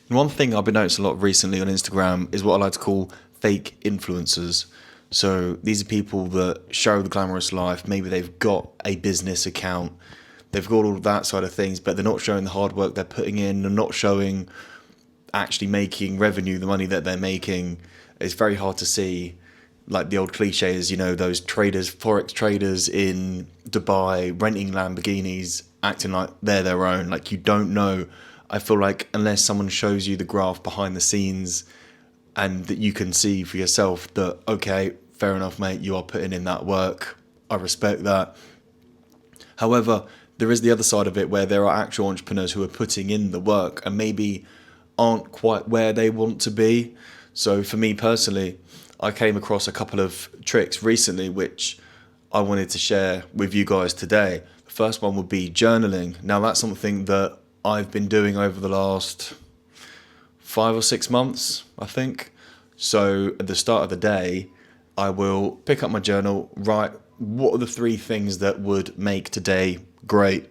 One thing I've been noticing a lot recently on Instagram is what I like to call fake influencers. So these are people that show the glamorous life. Maybe they've got a business account, they've got all of that side of things, but they're not showing the hard work they're putting in. They're not showing actually making revenue, the money that they're making. It's very hard to see, like the old cliches, those traders, forex traders in Dubai renting Lamborghinis, acting like they're their own. Like, you don't know. I feel like unless someone shows you the graph behind the scenes and that you can see for yourself that, okay, fair enough, mate, you are putting in that work. I respect that. However, there is the other side of it where there are actual entrepreneurs who are putting in the work and maybe aren't quite where they want to be. So for me personally, I came across a couple of tricks recently which I wanted to share with you guys today. The first one would be journaling. Now, that's something that I've been doing over the last 5 or 6 months, I think. So at the start of the day, I will pick up my journal, write what are the three things that would make today great.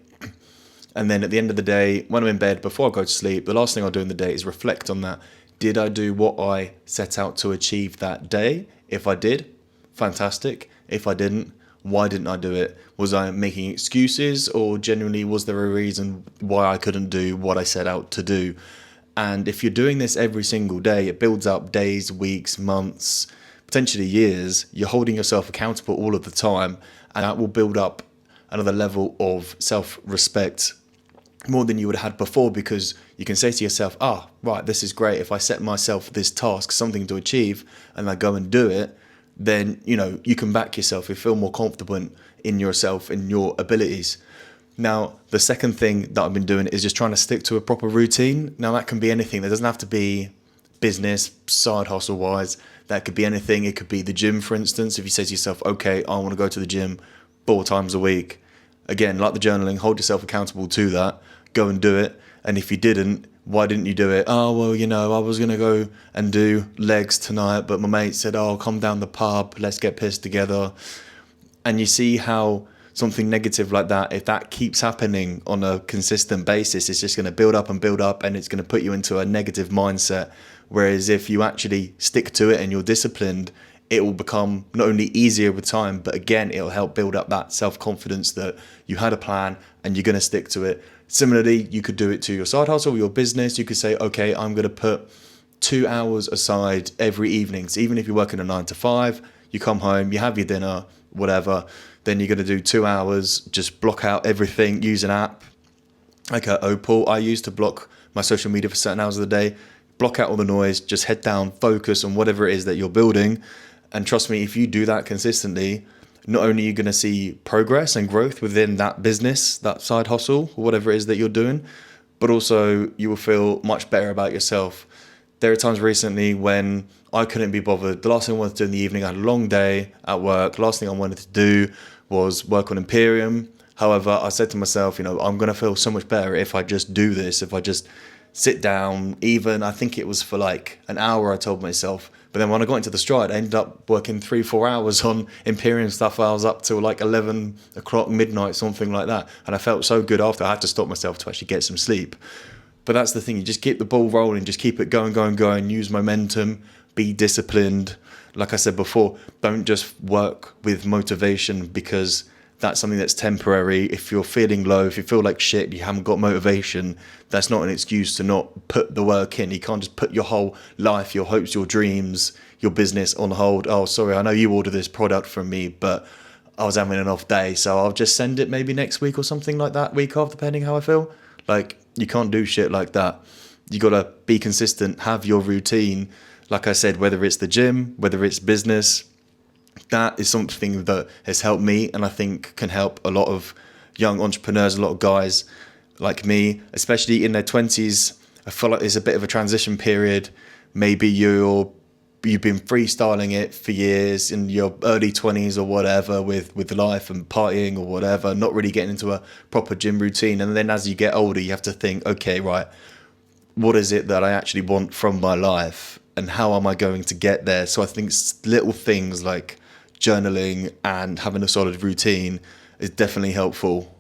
And then at the end of the day, when I'm in bed, before I go to sleep, the last thing I'll do in the day is reflect on that. Did I do what I set out to achieve that day? If I did, fantastic. If I didn't, why didn't I do it? Was I making excuses, or genuinely was there a reason why I couldn't do what I set out to do? And if you're doing this every single day, it builds up days, weeks, months, potentially years. You're holding yourself accountable all of the time, and that will build up another level of self-respect more than you would have had before, because you can say to yourself, right, this is great. If I set myself this task, something to achieve, and I go and do it, then, you can back yourself. You feel more confident in yourself and your abilities. Now, the second thing that I've been doing is just trying to stick to a proper routine. Now, that can be anything. That doesn't have to be business, side hustle wise. That could be anything. It could be the gym, for instance. If you say to yourself, okay, I want to go to the gym 4 times a week. Again, like the journaling, hold yourself accountable to that. Go and do it. And if you didn't, why didn't you do it? Oh, well, I was going to go and do legs tonight, but my mate said, come down the pub, let's get pissed together. And you see how something negative like that, if that keeps happening on a consistent basis, it's just going to build up, and it's going to put you into a negative mindset. Whereas if you actually stick to it and you're disciplined, it will become not only easier with time, but again, it'll help build up that self-confidence that you had a plan and you're going to stick to it. Similarly, you could do it to your side hustle, your business. You could say, okay, I'm going to put 2 hours aside every evening. So even if you're working a 9 to 5, you come home, you have your dinner, whatever, then you're going to do 2 hours, just block out everything, use an app like Opal. I used to block my social media for certain hours of the day, block out all the noise, just head down, focus on whatever it is that you're building. And trust me, if you do that consistently, not only are you going to see progress and growth within that business, that side hustle, or whatever it is that you're doing, but also you will feel much better about yourself. There are times recently when I couldn't be bothered. The last thing I wanted to do in the evening, I had a long day at work. The last thing I wanted to do was work on Imperium. However, I said to myself, I'm going to feel so much better if I just do this, if I just sit down. Even, I think it was for like an hour, I told myself. But then when I got into the stride, I ended up working 3-4 hours on Imperium stuff. I was up till like 11 o'clock, midnight, something like that. And I felt so good after. I had to stop myself to actually get some sleep. But that's the thing. You just keep the ball rolling. Just keep it going. Use momentum. Be disciplined. Like I said before, don't just work with motivation, because that's something that's temporary. If you're feeling low, if you feel like shit, you haven't got motivation, that's not an excuse to not put the work in. You can't just put your whole life, your hopes, your dreams, your business on hold. Oh, sorry, I know you ordered this product from me, but I was having an off day, so I'll just send it maybe next week or something like that, week after, depending how I feel. Like, you can't do shit like that. You got to be consistent, have your routine. Like I said, whether it's the gym, whether it's business, that is something that has helped me, and I think can help a lot of young entrepreneurs, a lot of guys like me, especially in their 20s. I feel like there's a bit of a transition period. Maybe you've been freestyling it for years in your early 20s or whatever, with life and partying or whatever, not really getting into a proper gym routine. And then as you get older, you have to think, okay, right, what is it that I actually want from my life, and how am I going to get there? So I think little things like journaling and having a solid routine is definitely helpful.